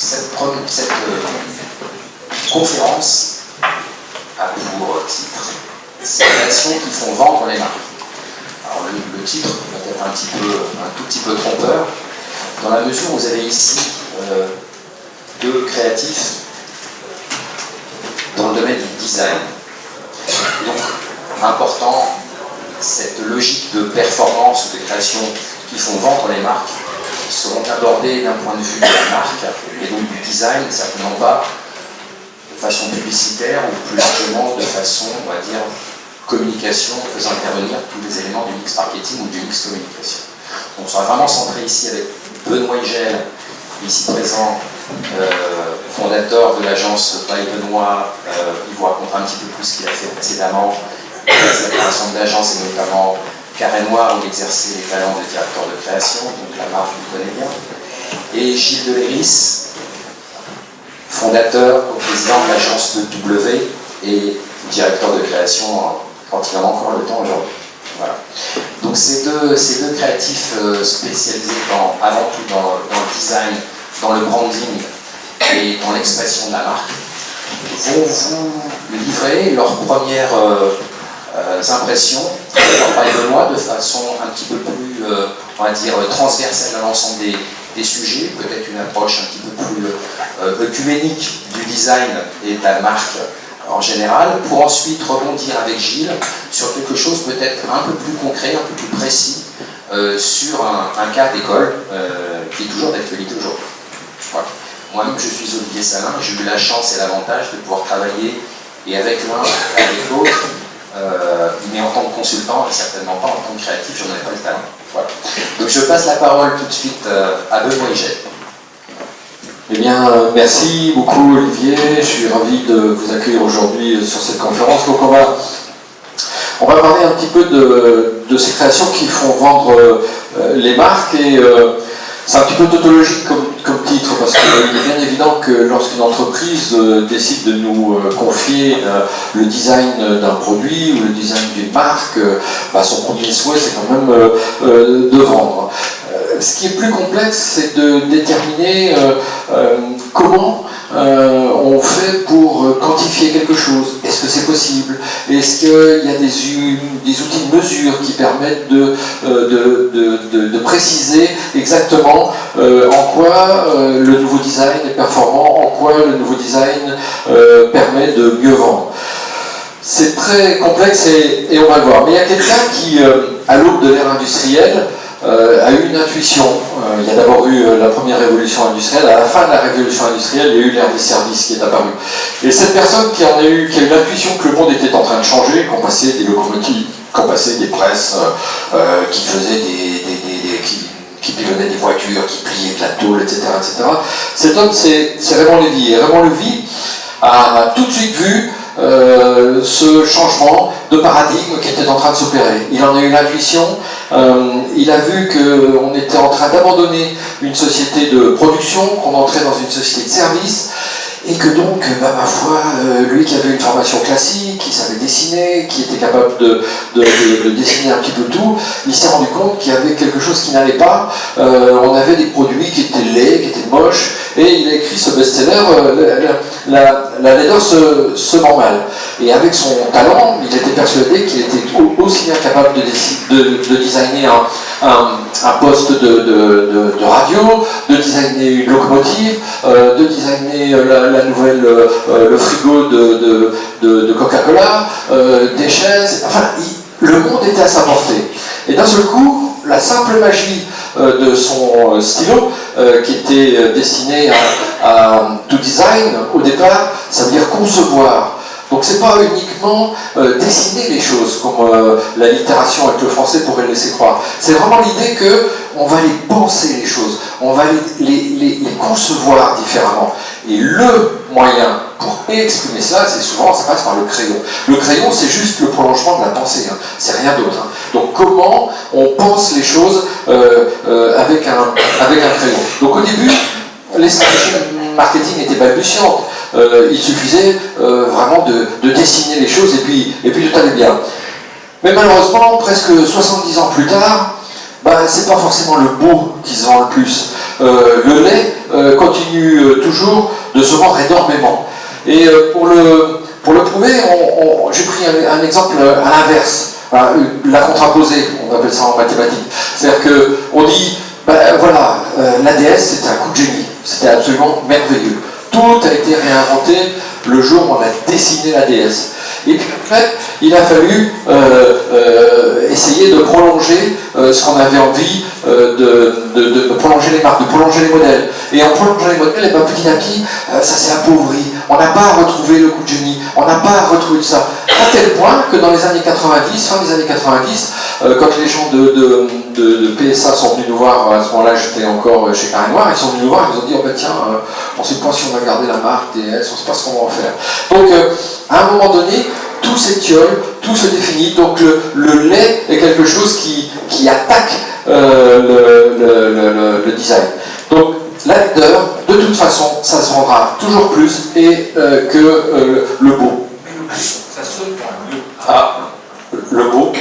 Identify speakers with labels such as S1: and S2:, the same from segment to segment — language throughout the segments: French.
S1: Cette conférence a pour titre « Ces créations qui font vendre les marques ». Alors le titre va être un tout petit peu trompeur, dans la mesure où vous avez ici deux créatifs dans le domaine du design. Donc, important, cette logique de performance ou de création qui font vendre les marques seront abordées d'un point de vue de la marque et donc du design, certainement pas de façon publicitaire ou plus largement de façon, on va dire, communication, faisant intervenir tous les éléments du mix marketing ou du mix communication. Donc, on sera vraiment centré ici avec Benoît Igel, ici présent, fondateur de l'agence by Benoît. Il vous racontera un petit peu plus ce qu'il a fait précédemment, la création de l'agence et notamment Carré Noir, où il exerçait les talents de directeur de création, donc la marque vous connaît bien. Et Gilles Deléris, fondateur, président de l'agence de W et directeur de création quand il en a encore le temps aujourd'hui. Voilà. Donc ces deux créatifs spécialisés avant tout dans le design, dans le branding et dans l'expression de la marque, vont vous livrer leurs premières impressions par Benoît de façon un petit peu plus, on va dire, transversale à l'ensemble des sujets, peut-être une approche un petit peu plus œcuménique du design et de la marque en général, pour ensuite rebondir avec Gilles sur quelque chose peut-être un peu plus concret, un peu plus précis, sur un cas d'école qui est toujours d'actualité aujourd'hui. Voilà. Moi-même, je suis Olivier Salin, j'ai eu la chance et l'avantage de pouvoir travailler et avec l'un, avec l'autre, mais en tant que consultant et certainement pas en tant que créatif, j'en avais pas le talent. Voilà. Donc je passe la parole tout de suite à Benoît Igel.
S2: Eh bien, merci beaucoup Olivier, je suis ravi de vous accueillir aujourd'hui sur cette conférence. Donc on va parler un petit peu de ces créations qui font vendre les marques et c'est un petit peu tautologique comme titre parce qu'il est bien évident que lorsqu'une entreprise décide de nous confier le design d'un produit ou le design d'une marque, son premier souhait c'est quand même de vendre. Ce qui est plus complexe, c'est de déterminer comment on fait pour quantifier quelque chose. Est-ce que c'est possible? Est-ce qu'il y a des outils de mesure qui permettent de préciser exactement en quoi le nouveau design est performant, en quoi le nouveau design permet de mieux vendre? C'est très complexe et on va le voir. Mais il y a quelqu'un qui, à l'aube de l'ère industrielle, a eu une intuition. Il y a d'abord eu la première révolution industrielle. À la fin de la révolution industrielle, il y a eu l'ère des services qui est apparue. Et cette personne qui a eu l'intuition que le monde était en train de changer, qu'on passait des locomotives, qu'on passait des presses, qui faisaient qui pilonnaient des voitures, qui pliaient de la tôle, etc., etc. Cet homme, c'est Raymond Lévy. Et Raymond Lévy a tout de suite vu ce changement de paradigme qui était en train de s'opérer. Il en a eu l'intuition, il a vu qu'on était en train d'abandonner une société de production, qu'on entrait dans une société de service, et que donc, ma foi, lui qui avait une formation classique, qui savait dessiner, qui était capable de dessiner un petit peu tout, il s'est rendu compte qu'il y avait quelque chose qui n'allait pas. On avait des produits qui étaient laids, qui étaient moches, et il a écrit ce best-seller, la laideur se vend mal. Et avec son talent, il était persuadé qu'il était aussi bien capable de designer un poste de radio, de designer une locomotive, de designer le frigo de Coca-Cola, des chaises, enfin, le monde était à sa portée. Et d'un seul coup, la simple magie de son stylo, qui était destiné à to design, au départ, ça veut dire concevoir. Donc c'est pas uniquement dessiner les choses, comme la littération avec le français pourrait le laisser croire. C'est vraiment l'idée qu'on va les penser les choses, on va les concevoir différemment. Et le moyen pour exprimer cela, c'est souvent, ça passe par le crayon. Le crayon, c'est juste le prolongement de la pensée, hein. C'est rien d'autre. Hein. Donc comment on pense les choses avec un crayon. Donc au début, les stratégies marketing étaient balbutiantes. Il suffisait vraiment de dessiner les choses et puis tout allait bien. Mais malheureusement, presque 70 ans plus tard, c'est pas forcément le beau qui se vend le plus. le lait continue toujours de se vendre énormément. Et pour le prouver, j'ai pris un exemple à l'inverse, la contraposée, on appelle ça en mathématiques. C'est-à-dire qu'on dit, ben voilà, l'ADS c'était un coup de génie, c'était absolument merveilleux. Tout a été réinventé le jour où on a dessiné l'ADS. Et puis en fait, il a fallu essayer de prolonger ce qu'on avait envie de prolonger les marques, de prolonger les modèles. Et en prolongeant les modèles, et ben, petit à petit, ça s'est appauvri. On n'a pas retrouvé le coup de génie, on n'a pas retrouvé tout ça. À tel point que dans les années 90, fin des années 90, quand les gens de PSA sont venus nous voir, à ce moment-là j'étais encore chez Carré Noir, ils sont venus nous voir, ils nous ont dit oh ben tiens, on ne sait pas si on va garder la marque DS, on ne sait pas ce qu'on va en faire. Donc à un moment donné, tout s'étiole, tout se définit, donc le lait est quelque chose qui attaque le design. Donc la leader, de toute façon, ça se vendra toujours plus et que le beau. Ça sonne quand même. Ah, le beau,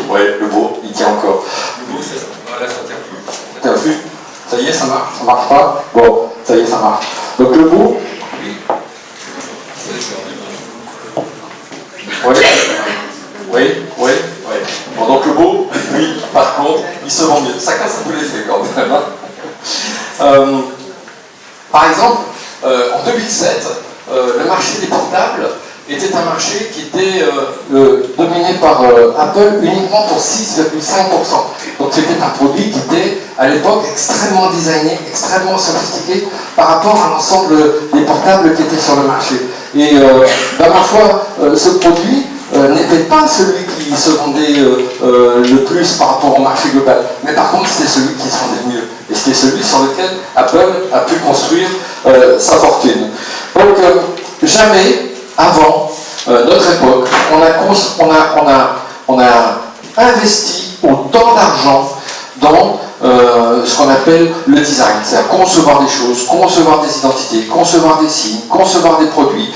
S2: ouais, le beau, il tient encore. Le beau, c'est ça. Là, ça tient plus. Ça tient plus. Ça y est, ça marche. Ça marche pas. Bon, ça y est, ça marche. Donc le beau. Oui. Oui, oui, oui. Bon, donc le beau, lui, par contre, il se vend mieux. Ça casse un peu l'effet quand même. Hein. Par exemple, en 2007, le marché des portables était un marché qui était dominé par Apple uniquement pour 6,5%. Donc c'était un produit qui était à l'époque extrêmement designé, extrêmement sophistiqué par rapport à l'ensemble des portables qui étaient sur le marché. Et ma foi, ce produit n'était pas celui qui se vendait le plus par rapport au marché global, mais par contre c'était celui qui se vendait mieux. Et c'était celui sur lequel Apple a pu construire sa fortune. Donc jamais avant notre époque, on a investi autant d'argent dans ce qu'on appelle le design, c'est-à-dire concevoir des choses, concevoir des identités, concevoir des signes, concevoir des produits.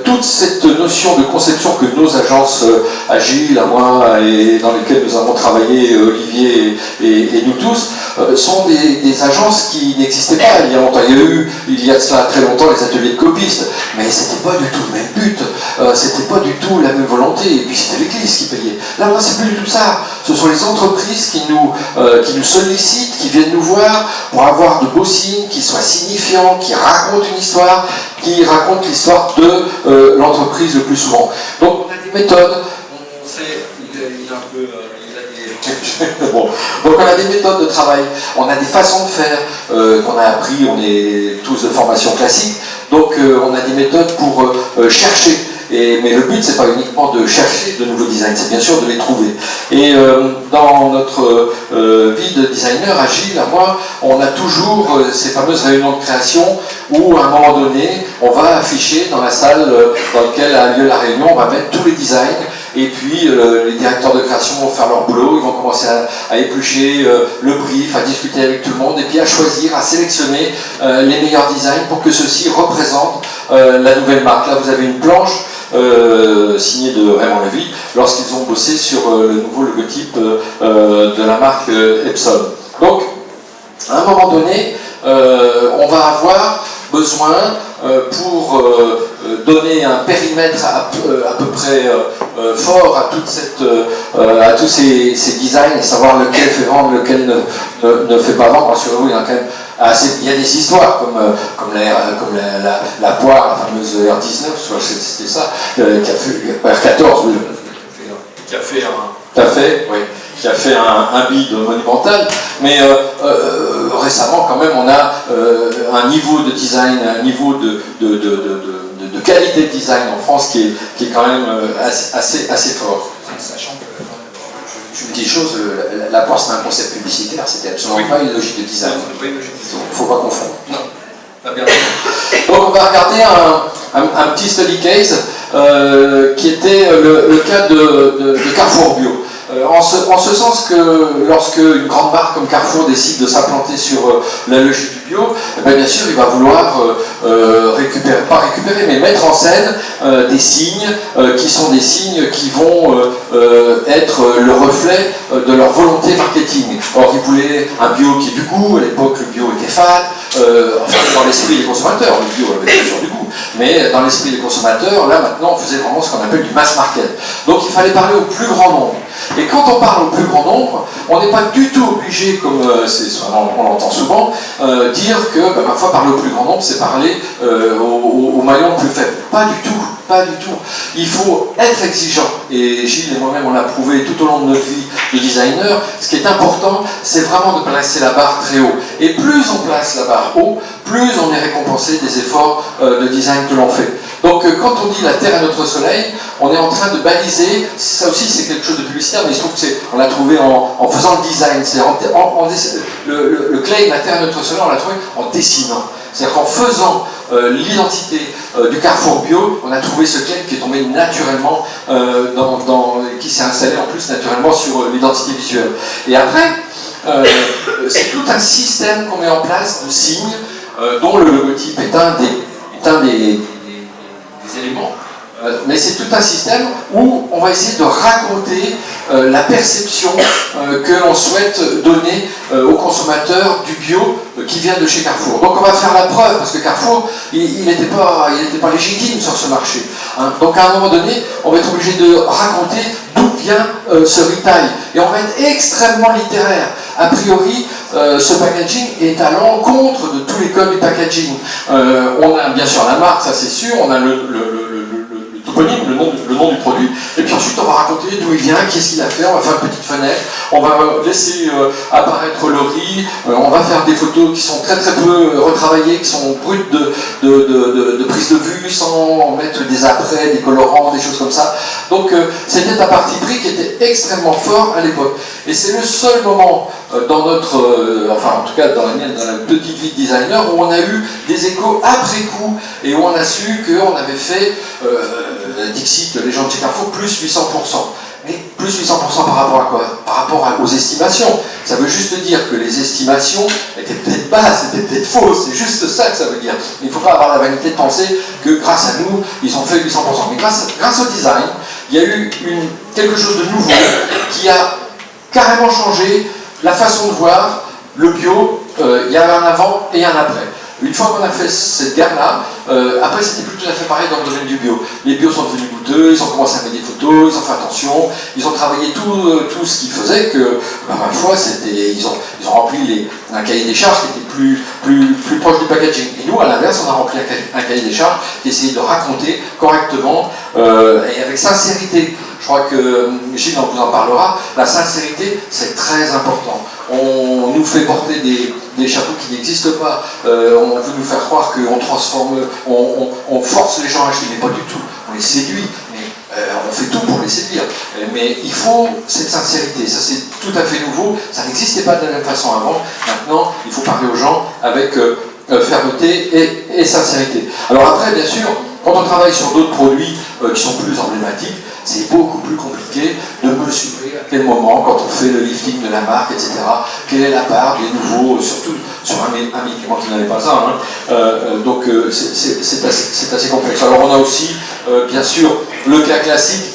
S2: Toute cette notion de conception que nos agences Agile, à moi, et dans lesquelles nous avons travaillé, Olivier et nous tous, sont des agences qui n'existaient pas il y a longtemps. Il y a de cela très longtemps les ateliers de copistes, mais c'était pas du tout le même but, c'était pas du tout la même volonté, et puis c'était l'Église qui payait. Là, c'est plus du tout ça. Ce sont les entreprises qui nous sollicitent, qui viennent nous voir pour avoir de beaux signes, qui soient signifiants, qui racontent une histoire, qui racontent l'histoire de l'entreprise le plus souvent. Donc on a des méthodes, bon. Donc on a des méthodes de travail, on a des façons de faire qu'on a appris, on est tous de formation classique, donc on a des méthodes pour chercher. Mais le but, c'est pas uniquement de chercher de nouveaux designs, c'est bien sûr de les trouver. Et dans notre vie de designer agile, à moi, on a toujours ces fameuses réunions de création où, à un moment donné, on va afficher dans la salle dans laquelle a lieu la réunion, on va mettre tous les designs. Et puis les directeurs de création vont faire leur boulot, ils vont commencer à éplucher le brief, à discuter avec tout le monde, et puis à choisir, à sélectionner les meilleurs designs pour que ceux-ci représentent la nouvelle marque. Là, vous avez une planche signée de Raymond Levy lorsqu'ils ont bossé sur le nouveau logotype de la marque Epson. Donc, à un moment donné, on va avoir besoin pour donner un périmètre à peu près fort à tous ces designs et savoir lequel fait vendre, lequel ne fait pas vendre. Rassurez-vous, il y a quand même il y a des histoires comme la poire, la fameuse R19, c'était ça, qui a fait R14, qui a fait un bid monumental, mais récemment quand même on a un niveau de design, un niveau de qualité de design en France qui est quand même assez fort.
S1: Sachant que, je vous dis une chose, la poire c'est un concept publicitaire, c'était absolument pas une logique de design. Il ne faut pas confondre.
S2: Non. Donc on va regarder un petit study case qui était le cas de Carrefour Bio. En ce sens que lorsque une grande marque comme Carrefour décide de s'implanter sur la logique du bio, bien sûr il va vouloir mais mettre en scène des signes qui sont des signes qui vont être le reflet de leur volonté marketing. Or ils voulaient un bio qui ait du goût, à l'époque le bio était était fade, enfin dans l'esprit des consommateurs, le bio avait bien sûr du goût, mais dans l'esprit des consommateurs, là maintenant on faisait vraiment ce qu'on appelle du mass market. Donc il fallait parler au plus grand nombre. Et quand on parle au plus grand nombre, on n'est pas du tout obligé, comme on l'entend souvent, dire que parfois parler au plus grand nombre, c'est parler au maillon le plus faible. Pas du tout, pas du tout. Il faut être exigeant. Et Gilles et moi-même, on l'a prouvé tout au long de notre vie de designer. Ce qui est important, c'est vraiment de placer la barre très haut. Et plus on place la barre haut, plus on est récompensé des efforts de design que l'on fait. Donc quand on dit la Terre est notre soleil, on est en train de baliser, ça aussi c'est quelque chose de publicitaire, mais il se trouve qu'on l'a trouvé en faisant le design. Le claim la Terre est notre soleil, on l'a trouvé en dessinant. C'est-à-dire qu'en faisant l'identité du Carrefour Bio, on a trouvé ce claim qui est tombé naturellement, qui s'est installé en plus naturellement sur l'identité visuelle. Et après, c'est tout un système qu'on met en place de signes, dont le logotype est un des éléments. Mais c'est tout un système où on va essayer de raconter la perception que l'on souhaite donner aux consommateurs du bio qui vient de chez Carrefour. Donc on va faire la preuve, parce que Carrefour, il n'était pas légitime sur ce marché. Hein. Donc à un moment donné, on va être obligé de raconter d'où vient ce retail. Et on va être extrêmement littéraire. A priori, ce packaging est à l'encontre de tous les codes du packaging. On a bien sûr la marque, ça c'est sûr, on a le toponyme, le nom du produit, et puis ensuite on va raconter d'où il vient, qu'est-ce qu'il a fait, on va faire une petite fenêtre, on va laisser apparaître le riz, on va faire des photos qui sont très très peu retravaillées, qui sont brutes de prise de vue, sans mettre des apprêts, des colorants, des choses comme ça. Donc c'était un parti pris qui était extrêmement fort à l'époque. Et c'est le seul moment dans notre, enfin en tout cas dans la mienne, dans la petite vie de designer, où on a eu des échos après coup, et où on a su qu'on avait fait Dixit, les gens de chez Carrefour, plus 800%. Mais plus 800% par rapport à quoi? Par rapport aux estimations. Ça veut juste dire que les estimations étaient peut-être basses, étaient peut-être fausses. C'est juste ça que ça veut dire. Il ne faut pas avoir la vanité de penser que grâce à nous, ils ont fait 800%. Mais grâce au design, il y a eu quelque chose de nouveau qui a carrément changé la façon de voir le bio. Il y avait un avant et un après. Une fois qu'on a fait cette gamme-là, après c'était plus tout à fait pareil dans le domaine du bio. Les bios sont devenus goûteux, ils ont commencé à mettre des photos, ils ont fait attention, ils ont travaillé tout ce qui faisait que, parfois, ils ont rempli un cahier des charges qui était plus proche du packaging. Et nous, à l'inverse, on a rempli un cahier des charges qui essayait de raconter correctement et avec sincérité. Je crois que Gilles vous en parlera, la sincérité, c'est très important. On nous fait porter des chapeaux qui n'existent pas, on veut nous faire croire qu'on transforme, on force les gens à acheter, mais pas du tout, on les séduit, mais on fait tout pour les séduire. Mais il faut cette sincérité, ça c'est tout à fait nouveau, ça n'existait pas de la même façon avant, maintenant il faut parler aux gens avec fermeté et sincérité. Alors après, bien sûr, quand on travaille sur d'autres produits qui sont plus emblématiques, c'est beaucoup plus compliqué de mesurer à quel moment, quand on fait le lifting de la marque, etc., quelle est la part des nouveaux, surtout sur un médicament qui n'avait pas ça. Hein. Donc c'est assez complexe. Alors on a aussi, bien sûr, le cas classique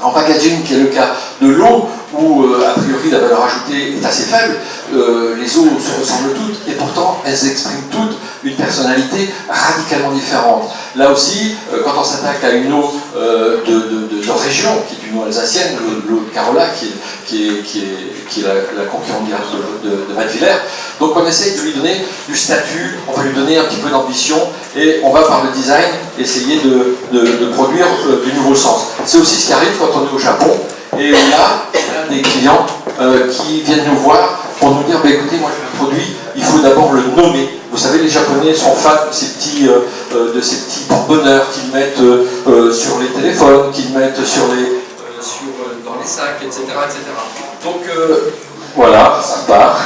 S2: en packaging, qui est le cas de l'eau, où a priori la valeur ajoutée est assez faible. Les eaux se ressemblent toutes, et pourtant elles expriment toutes une personnalité radicalement différente. Là aussi, quand on s'attaque à une eau de région, qui est une eau alsacienne, l'eau de Carola, qui est la concurrente de Wattwiller, donc on essaye de lui donner du statut, on va lui donner un petit peu d'ambition, et on va par le design essayer de produire du nouveau sens. C'est aussi ce qui arrive quand on est au Japon, et là, on a des clients qui viennent nous voir pour nous dire, écoutez, moi j'ai un produit, il faut d'abord le nommer. Vous savez, les Japonais sont fans de ces petits porte-bonheur qu'ils mettent sur les téléphones, qu'ils mettent dans les sacs, etc. etc. Donc, voilà, ça part.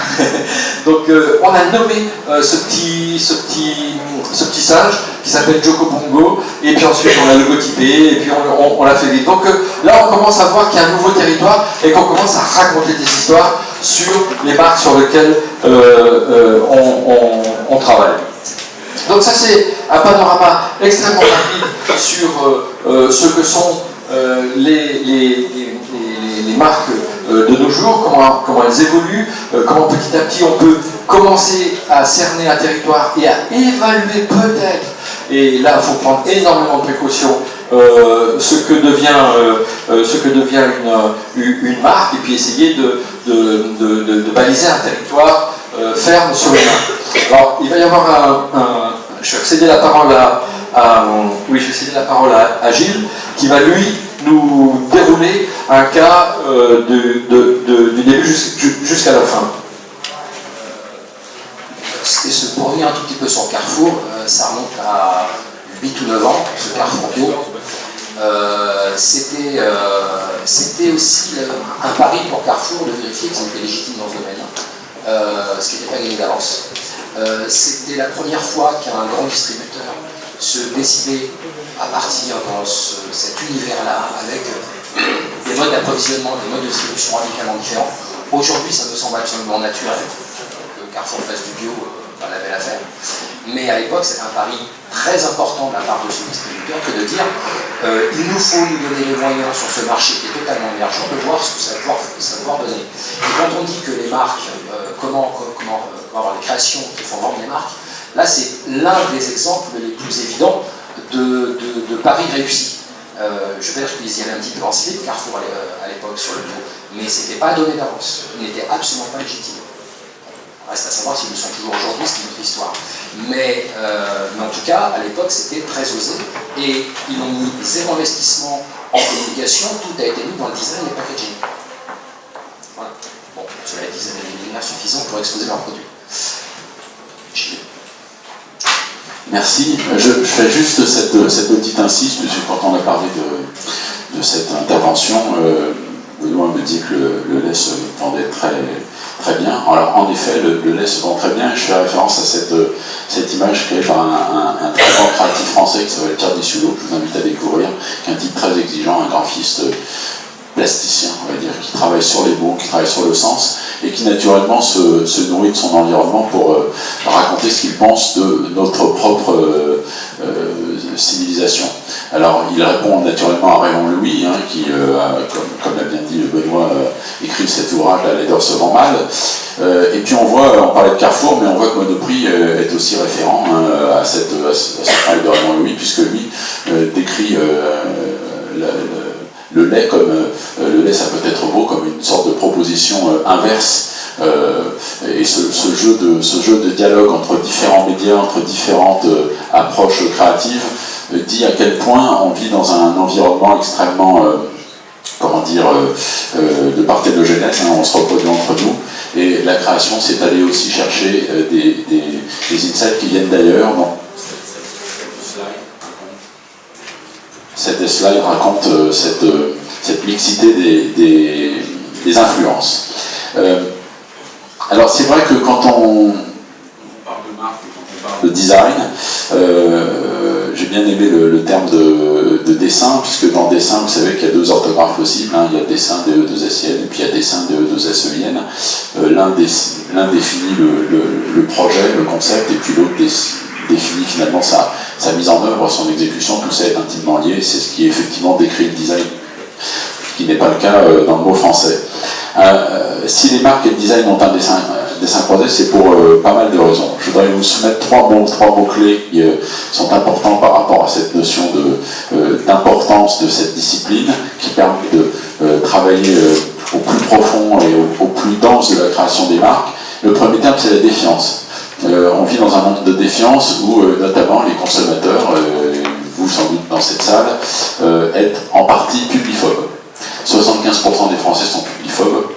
S2: Donc, on a nommé ce petit singe qui s'appelle Joko Bongo, et puis ensuite on l'a logotypé, et puis on l'a fait vivre. Donc là, on commence à voir qu'il y a un nouveau territoire et qu'on commence à raconter des histoires sur les marques sur lesquelles on travaille. Donc ça, c'est un panorama extrêmement rapide sur ce que sont les marques de nos jours, comment elles évoluent, comment petit à petit on peut commencer à cerner un territoire et à évaluer peut-être, et là il faut prendre énormément de précautions, ce que devient une marque, et puis essayer de baliser un territoire ferme sur les mains. Alors il va y avoir je vais céder la parole à Gilles, qui va lui nous dérouler un cas du début jusqu'à la fin.
S1: Pour revenir un tout petit peu sur Carrefour, ça remonte à 8 ou 9 ans, ce Carrefour Bio. C'était aussi un pari pour Carrefour de vérifier qu'ils étaient légitimes dans ce domaine, ce qui n'était pas gagné d'avance. C'était la première fois qu'un grand distributeur se décidait à partir dans cet univers-là avec des modes d'approvisionnement, des modes de distribution radicalement différents. Aujourd'hui, ça me semble absolument naturel que Carrefour fasse du bio, on avait l'affaire. Mais à l'époque, c'était un pari très important de la part de ce distributeur que de dire il nous faut nous donner les moyens sur ce marché qui est totalement émergent de voir ce que ça va pouvoir donner. Et quand on dit que les marques, comment avoir les créations qui font vendre les marques, là c'est l'un des exemples les plus évidents de paris réussis. Je peux dire qu'ils y allaient un petit peu en slip, Carrefour à l'époque sur le bio, mais c'était pas donné d'avance, il n'était absolument pas légitime. Reste à savoir s'ils le sont toujours aujourd'hui, c'est une autre histoire. Mais en tout cas, à l'époque, c'était très osé. Et ils ont mis zéro investissement en communication, tout a été mis dans le design et le packaging. Voilà. Bon, cela dit, ils avaient des lumières suffisantes pour exposer leurs produits.
S3: Merci. Je fais juste cette petite incise, puisque quand on a parlé de cette intervention, Benoît me dit que le lait se vendait très bien. Alors en effet, le lait se vend très bien, et je fais référence à cette image créée par un très grand créatif français qui s'appelle Pierre Dissulot, que je vous invite à découvrir, qui est un type très exigeant, un graphiste plasticien, on va dire, qui travaille sur les mots, qui travaille sur le sens, et qui naturellement se nourrit de son environnement pour raconter ce qu'il pense de notre propre civilisation. Alors il répond naturellement à Raymond Louis, qui, comme l'a bien dit Benoît, écrit cet ouvrage, La laideur se vend mal. Et puis on parlait de Carrefour, mais on voit que Monoprix est aussi référent à cette travail de Raymond Louis, puisque lui décrit le lait comme le lait, ça peut être beau, comme une sorte de proposition inverse, et ce jeu de dialogue entre différents médias, entre différentes approches créatives, dit à quel point on vit dans un environnement extrêmement de parthénogenèse, on se reproduit entre nous, et la création, c'est aller aussi chercher des insights qui viennent d'ailleurs. Cette slide raconte cette mixité des influences. Alors c'est vrai que quand on parle de marque, quand on parle de design, j'ai bien aimé le terme de dessin, puisque dans le dessin, vous savez qu'il y a deux orthographes possibles, il y a dessin DE2SIN et puis il y a dessin DE2SEIN. L'un définit le projet, le concept, et puis l'autre définit finalement sa mise en œuvre, son exécution. Tout ça est intimement lié, c'est ce qui effectivement décrit le design, qui n'est pas le cas dans le mot français. Si les marques et le design ont un dessin croisé, c'est pour pas mal de raisons. Je voudrais vous soumettre trois mots-clés qui sont importants par rapport à cette notion d'importance de cette discipline, qui permet de travailler au plus profond et au plus dense de la création des marques. Le premier terme, c'est la défiance. On vit dans un monde de défiance où notamment les consommateurs, vous sans doute dans cette salle, êtes en partie publiphobes. 75% des Français sont publiphobes.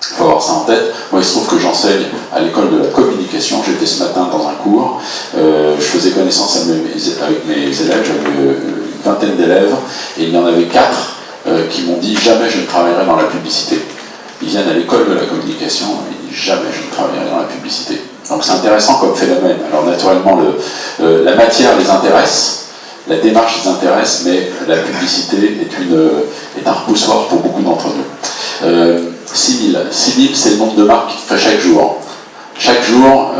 S3: Il faut avoir ça en tête. Moi, il se trouve que j'enseigne à l'école de la communication. J'étais ce matin dans un cours. Je faisais connaissance avec mes élèves. J'avais une vingtaine d'élèves. Et il y en avait 4 qui m'ont dit « Jamais je ne travaillerai dans la publicité ». Ils viennent à l'école de la communication et ils disent « Jamais je ne travaillerai dans la publicité ». Donc c'est intéressant comme phénomène. Alors naturellement, la matière les intéresse. La démarche les intéresse, mais la publicité est un repoussoir pour beaucoup d'entre nous. 6000, c'est le nombre de marques qui fait chaque jour. Chaque jour,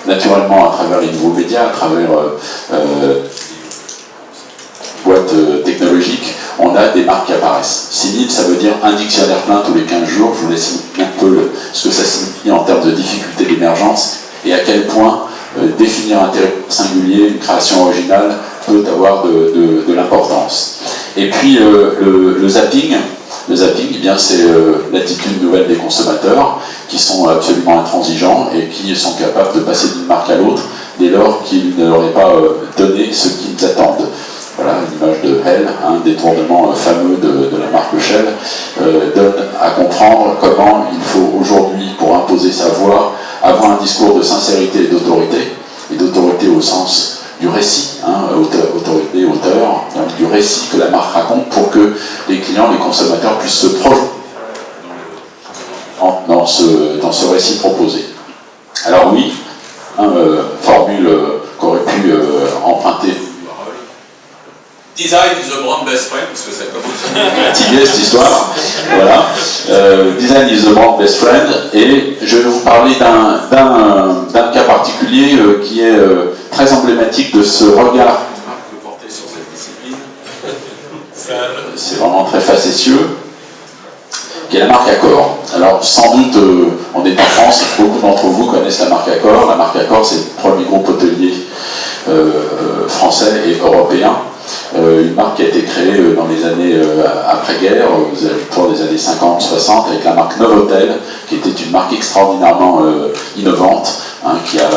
S3: naturellement, à travers les nouveaux médias, à travers boîtes technologiques, on a des marques qui apparaissent. 6000, ça veut dire un dictionnaire plein tous les 15 jours. Je vous laisse un peu ce que ça signifie en termes de difficulté d'émergence et à quel point définir un territoire singulier, une création originale, peut avoir de l'importance. Et puis le zapping, eh bien, c'est l'attitude nouvelle des consommateurs qui sont absolument intransigeants et qui sont capables de passer d'une marque à l'autre dès lors qu'ils ne leur aient pas donné ce qu'ils attendent. Voilà, l'image de Hell, un détournement fameux de la marque Shell, donne à comprendre comment il faut aujourd'hui, pour imposer sa voix, avoir un discours de sincérité et d'autorité au sens du récit, autorité, auteur, donc du récit que la marque raconte pour que les clients, les consommateurs puissent se projeter dans ce récit proposé. Alors oui, formule qu'aurait pu emprunter.
S4: Design is the brand best friend, parce que ça commence.
S3: Fatigué cette histoire, voilà. Design is the brand best friend, et je vais vous parler d'un cas particulier qui est très emblématique de ce regard que porter sur cette discipline. C'est vraiment très facétieux, qui est la marque Accor. Alors sans doute, on est en France, beaucoup d'entre vous connaissent la marque Accor. La marque Accor, c'est le premier groupe hôtelier français et européen. Une marque qui a été créée dans les années après-guerre, aux alentours des années 50-60, avec la marque Novotel, qui était une marque extraordinairement innovante, qui a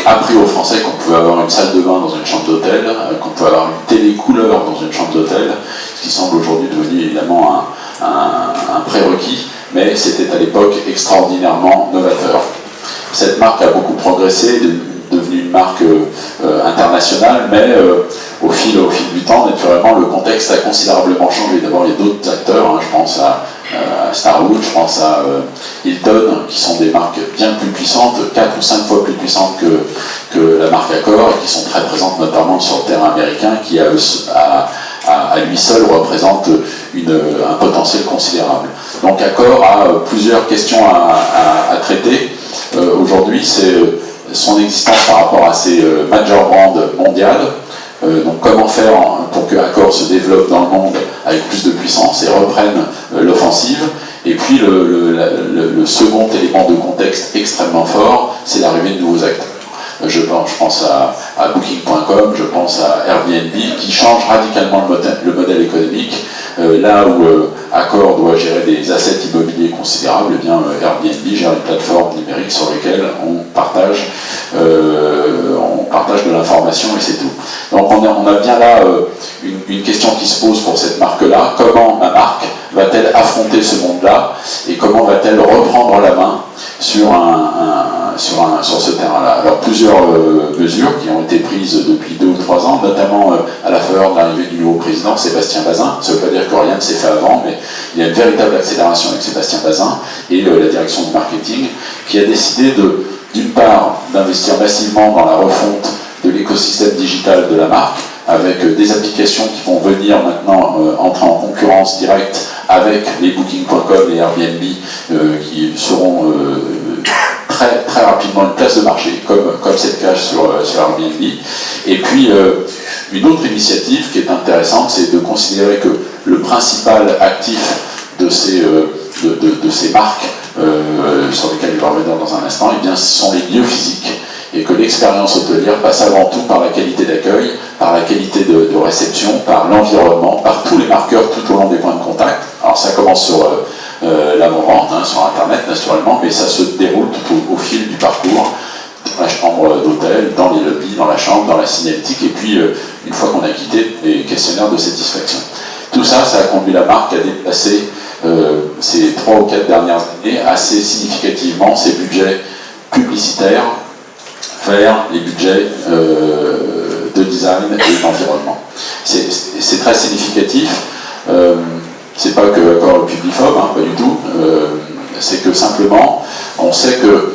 S3: appris aux Français qu'on pouvait avoir une salle de bain dans une chambre d'hôtel, qu'on pouvait avoir une télé couleur dans une chambre d'hôtel, ce qui semble aujourd'hui devenu évidemment un prérequis, mais c'était à l'époque extraordinairement novateur. Cette marque a beaucoup progressé, devenue une marque internationale, mais au fil du temps, naturellement, le contexte a considérablement changé. D'abord, il y a d'autres acteurs, je pense à Starwood, je pense à Hilton, qui sont des marques bien plus puissantes, 4 ou 5 fois plus puissantes que la marque Accor, et qui sont très présentes notamment sur le terrain américain, qui à lui seul représente un potentiel considérable. Donc Accor a plusieurs questions à traiter. Aujourd'hui, c'est son existence par rapport à ces major brands mondiales. Donc comment faire pour que Accor se développe dans le monde avec plus de puissance et reprenne l'offensive. Et puis le second élément de contexte extrêmement fort, c'est l'arrivée de nouveaux acteurs. Je pense à Booking.com, je pense à Airbnb, qui change radicalement le modèle économique. Là où Accor doit gérer des assets immobiliers considérables, eh bien Airbnb gère une plateforme numérique sur laquelle on partage de l'information et c'est tout. Donc on a bien là une question qui se pose pour cette marque-là. Comment ma marque va-t-elle affronter ce monde-là et comment va-t-elle reprendre la main sur ce terrain-là? Alors plusieurs mesures qui ont été prises depuis 2 ou 3 ans, notamment à la faveur de l'arrivée du nouveau président, Sébastien Bazin. Ça ne veut pas dire que rien ne s'est fait avant, mais il y a une véritable accélération avec Sébastien Bazin et la direction du marketing qui a décidé d'une part d'investir massivement dans la refonte de l'écosystème digital de la marque, avec des applications qui vont venir maintenant entrer en concurrence directe avec les Booking.com et Airbnb qui seront très, très rapidement une place de marché, comme c'est le cas sur Airbnb. Et puis, une autre initiative qui est intéressante, c'est de considérer que le principal actif de ces marques, sur lesquelles je vais revenir dans un instant, eh bien, ce sont les lieux physiques. Et que l'expérience hôtelière passe avant tout par la qualité d'accueil, par la qualité de réception, par l'environnement, par tous les marqueurs tout au long des points de contact. Alors ça commence sur l'avant-vente, sur Internet naturellement, mais ça se déroule tout au fil du parcours, dans la chambre d'hôtel, dans les lobbies, dans la chambre, dans la signalétique, et puis une fois qu'on a quitté, les questionnaires de satisfaction. Tout ça, ça a conduit la marque à déplacer ces 3 ou 4 dernières années assez significativement ses budgets publicitaires vers les budgets de design et d'environnement. C'est très significatif. C'est pas que Accor est publiphobe, pas du tout. C'est que simplement, on sait que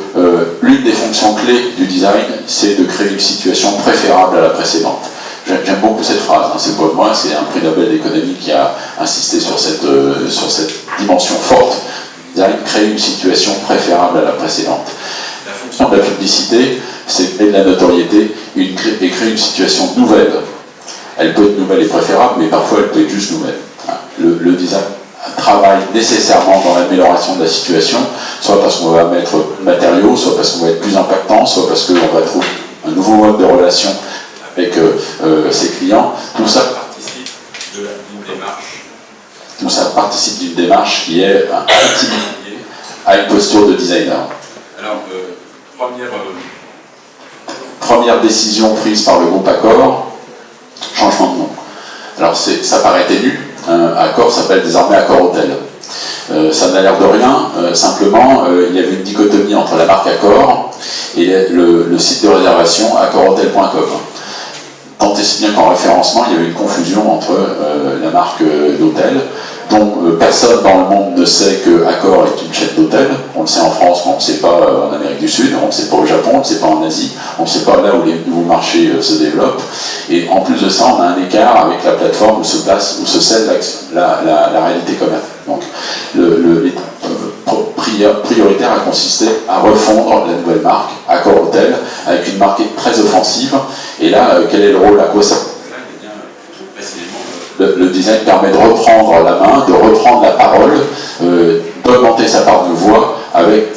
S3: l'une des fonctions clés du design, c'est de créer une situation préférable à la précédente. J'aime beaucoup cette phrase, c'est pas de moi, c'est un prix Nobel d'économie qui a insisté sur cette dimension forte du design, créer une situation préférable à la précédente. La fonction de la publicité, c'est créer de la notoriété et créer une situation nouvelle Elle peut être nouvelle et préférable, mais parfois elle peut être juste nouvelle. Le design travaille nécessairement dans l'amélioration de la situation, soit parce qu'on va mettre matériaux, soit parce qu'on va être plus impactant, soit parce qu'on va trouver un nouveau mode de relation avec ses clients. Tout ça participe d'une démarche. Tout ça participe d'une démarche qui est intimement liée à une posture de designer. Alors, première décision prise par le groupe Accor, changement de nom. Alors ça paraît ténu, Accor s'appelle désormais Accor Hotel. Ça n'a l'air de rien, simplement il y avait une dichotomie entre la marque Accor et le site de réservation accorhotel.com. Tant et si bien qu'en référencement, il y avait une confusion entre la marque d'hôtel, dont personne dans le monde ne sait que Accor est une chaîne d'hôtels. On le sait en France, mais on ne le sait pas en Amérique du Sud, on ne le sait pas au Japon, on ne le sait pas en Asie, on ne sait pas là où les nouveaux marchés se développent. Et en plus de ça, on a un écart avec la plateforme où se scelle la réalité commerciale. Donc, prioritaire a consisté à refondre la nouvelle marque, Accor Hotel, avec une marque très offensive. Et là, quel est le rôle, à quoi ça? Le design permet de reprendre la main, de reprendre la parole, d'augmenter sa part de voix avec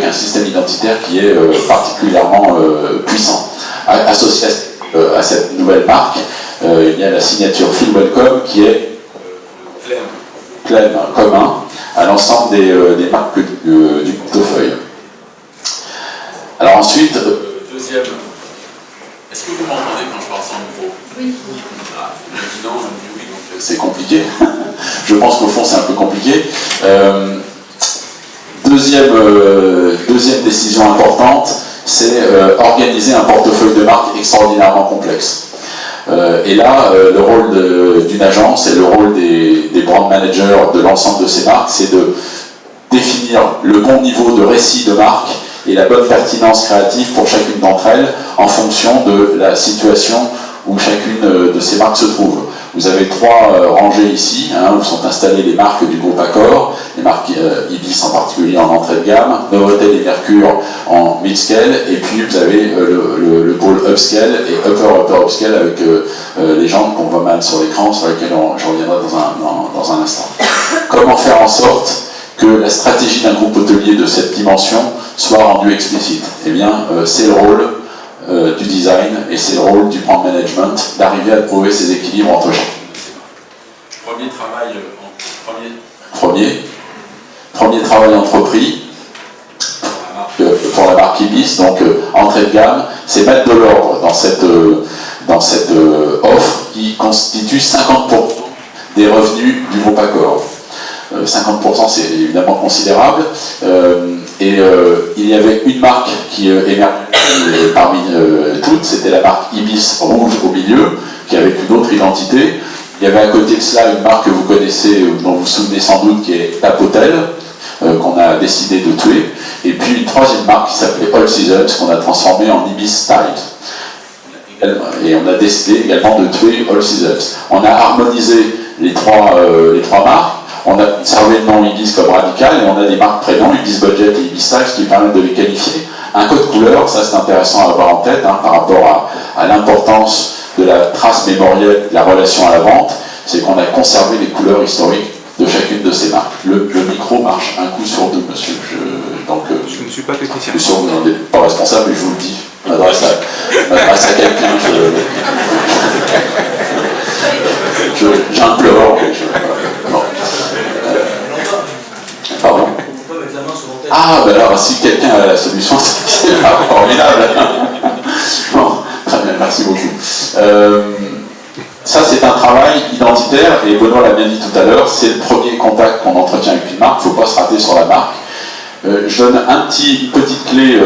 S3: un système identitaire qui est particulièrement puissant. Associé à cette nouvelle marque, il y a la signature Feel Welcome qui est claim commun à l'ensemble des marques du portefeuille. Alors ensuite, deuxième. Est-ce que vous m'entendez quand je parle sans micro? Oui. Ah, non, oui, donc c'est compliqué. Je pense qu'au fond c'est un peu compliqué. Deuxième décision importante, c'est organiser un portefeuille de marques extraordinairement complexe. Et là, le rôle d'une agence et le rôle des brand managers de l'ensemble de ces marques, c'est de définir le bon niveau de récit de marque et la bonne pertinence créative pour chacune d'entre elles en fonction de la situation où chacune de ces marques se trouve. Vous avez trois rangées ici, où sont installées les marques du groupe Accor, les marques Ibis en particulier en entrée de gamme, Novotel et Mercure en mid-scale, et puis vous avez le pôle upscale et upper upscale avec les gens qu'on voit mal sur l'écran, sur lesquels je reviendrai dans un instant. Comment faire en sorte que la stratégie d'un groupe hôtelier de cette dimension soit rendue explicite? Eh bien, c'est le rôle du design et c'est le rôle du brand management d'arriver à trouver ces équilibres entre chacun. Premier travail entrepris pour la marque Ibis, donc entrée de gamme, c'est mettre de l'ordre dans cette offre qui constitue 50% des revenus du groupe Accor. 50% c'est évidemment considérable, il y avait une marque qui émergeait parmi toutes, c'était la marque Ibis rouge au milieu, qui avait une autre identité. Il y avait à côté de cela une marque que vous connaissez, dont vous vous souvenez sans doute, qui est Tap Hotel, qu'on a décidé de tuer, et puis une troisième marque qui s'appelait All Seasons, qu'on a transformée en Ibis Style. Et on a décidé également de tuer All Seasons. On a harmonisé les trois marques. On a conservé le nom Ibis comme radical et on a des marques prénoms, Ibis Budget et Ibis Style, qui permettent de les qualifier. Un code couleur, ça c'est intéressant à avoir en tête par rapport à l'importance de la trace mémorielle, de la relation à la vente, c'est qu'on a conservé les couleurs historiques de chacune de ces marques. Le micro marche un coup sur deux, monsieur. Je ne suis pas technicien. Je suis sûr que vous n'en êtes pas responsable, mais je vous le dis. Je m'adresse à quelqu'un, j'implore. Bon. Pardon? Ah, ben alors, si quelqu'un a la solution, c'est formidable. Bon, très bien, merci beaucoup. Ça, c'est un travail identitaire, et Benoît l'a bien dit tout à l'heure, c'est le premier contact qu'on entretient avec une marque, il ne faut pas se rater sur la marque. Je donne une petite clé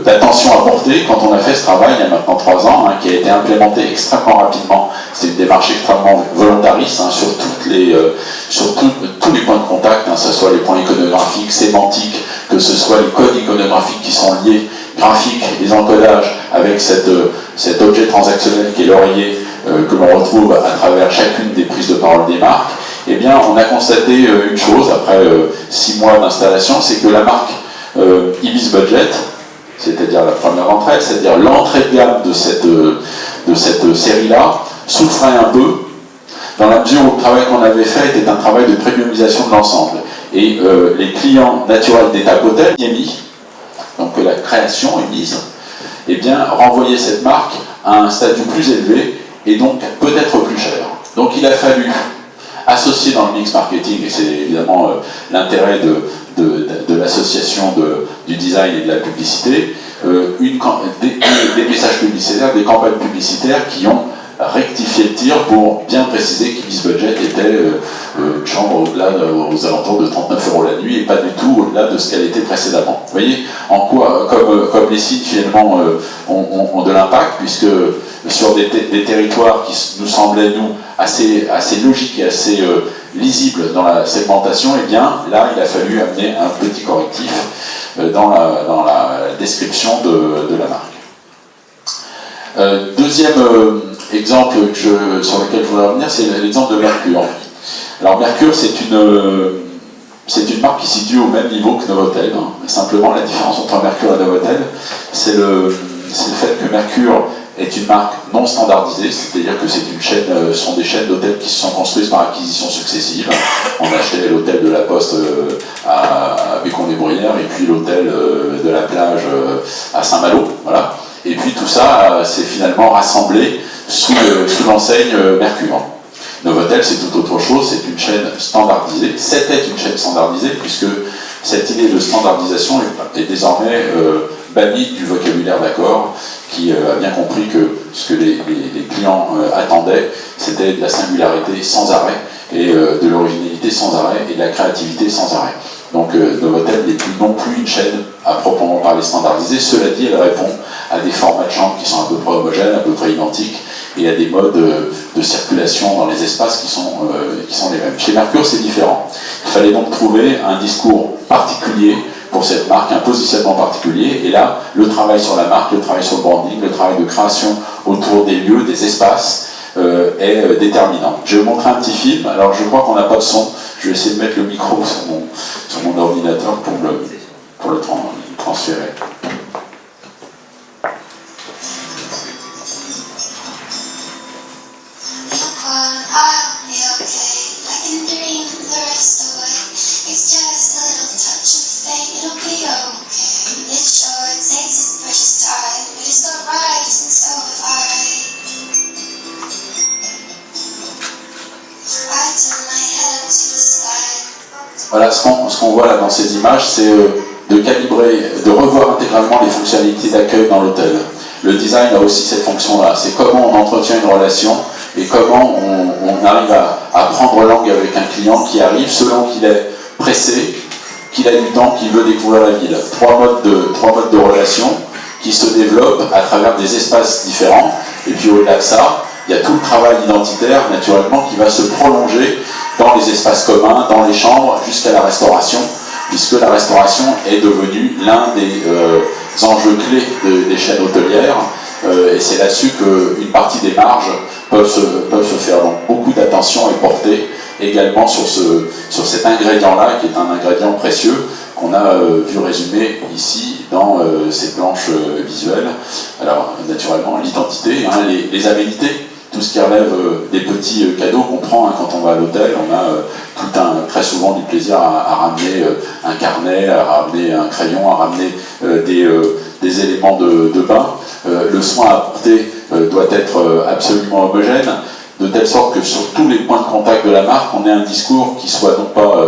S3: d'attention à porter quand on a fait ce travail il y a maintenant 3 ans, qui a été implémenté extrêmement rapidement. C'est une démarche extrêmement volontariste sur tous les points de contact, que ce soit les points iconographiques, sémantiques, que ce soit les codes iconographiques qui sont liés, graphiques, les encodages avec cet objet transactionnel qui est l'oreiller que l'on retrouve à travers chacune des prises de parole des marques. Eh bien, on a constaté une chose après 6 mois d'installation, c'est que la marque Ibis Budget c'est-à-dire la première d'entre elles, c'est-à-dire l'entrée de gamme de cette série-là, souffrait un peu, dans la mesure où le travail qu'on avait fait était un travail de premiumisation de l'ensemble. Et les clients naturels des Tapotel, EMI, donc la création émise, eh bien, renvoyaient cette marque à un statut plus élevé et donc peut-être plus cher. Donc il a fallu associer dans le mix marketing, et c'est évidemment l'intérêt de l'association du design et de la publicité, des messages publicitaires, des campagnes publicitaires qui ont rectifié le tir pour bien préciser qu'Ibis Budget était une chambre aux alentours de 39 € la nuit et pas du tout au-delà de ce qu'elle était précédemment. Vous voyez en quoi, comme les sites finalement ont de l'impact, puisque sur des territoires qui nous semblaient, nous, assez logiques et assez lisibles dans la segmentation, et bien là, il a fallu amener un petit correctif dans la description de la marque. Deuxième exemple sur lequel je voudrais revenir, c'est l'exemple de Mercure. Alors Mercure, c'est une marque qui se situe au même niveau que Novotel. Hein. Simplement, la différence entre Mercure et Novotel, c'est le fait que Mercure est une marque non standardisée, c'est-à-dire que ce sont des chaînes d'hôtels qui se sont construites par acquisition successive. On a acheté l'hôtel de la Poste à Bécon-des-Bruyères et puis l'hôtel de la plage à Saint-Malo. Voilà. Et puis tout ça s'est finalement rassemblé sous l'enseigne Mercure. Novotel, c'est tout autre chose, c'est une chaîne standardisée. C'était une chaîne standardisée, puisque cette idée de standardisation est désormais bannie du vocabulaire d'accord, qui a bien compris que ce que les clients attendaient, c'était de la singularité sans arrêt, et de l'originalité sans arrêt, et de la créativité sans arrêt. Donc Novotel n'est plus non plus une chaîne à proprement parler standardisée. Cela dit, elle répond à des formats de chambres qui sont à peu près homogènes, à peu près identiques, et à des modes de circulation dans les espaces qui sont les mêmes. Chez Mercure, c'est différent. Il fallait donc trouver un discours particulier pour cette marque, un positionnement particulier, et là, le travail sur la marque, le travail sur le branding, le travail de création autour des lieux, des espaces, est déterminant. Je vais vous montrer un petit film. Alors je crois qu'on n'a pas de son, je vais essayer de mettre le micro sur mon ordinateur pour le transférer. Voilà, ce qu'on voit là dans ces images, c'est de calibrer, de revoir intégralement les fonctionnalités d'accueil dans l'hôtel. Le design a aussi cette fonction-là, c'est comment on entretient une relation et comment on arrive à prendre langue avec un client qui arrive selon qu'il est pressé, qu'il a du temps, qu'il veut découvrir la ville. Trois modes de relation qui se développent à travers des espaces différents, et puis au-delà de ça, il y a tout le travail identitaire, naturellement, qui va se prolonger dans les espaces communs, dans les chambres, jusqu'à la restauration, puisque la restauration est devenue l'un des enjeux clés des chaînes hôtelières, et c'est là-dessus qu'une partie des marges peuvent se faire. Donc beaucoup d'attention est portée également sur cet ingrédient-là, qui est un ingrédient précieux, qu'on a vu résumé ici dans ces planches visuelles. Alors, naturellement, l'identité, hein, les aménités, tout ce qui relève des petits cadeaux qu'on prend hein, quand on va à l'hôtel. On a très souvent du plaisir à ramener un carnet, à ramener un crayon, à ramener des éléments de bain. Le soin apporté doit être absolument homogène, de telle sorte que sur tous les points de contact de la marque, on ait un discours qui soit non pas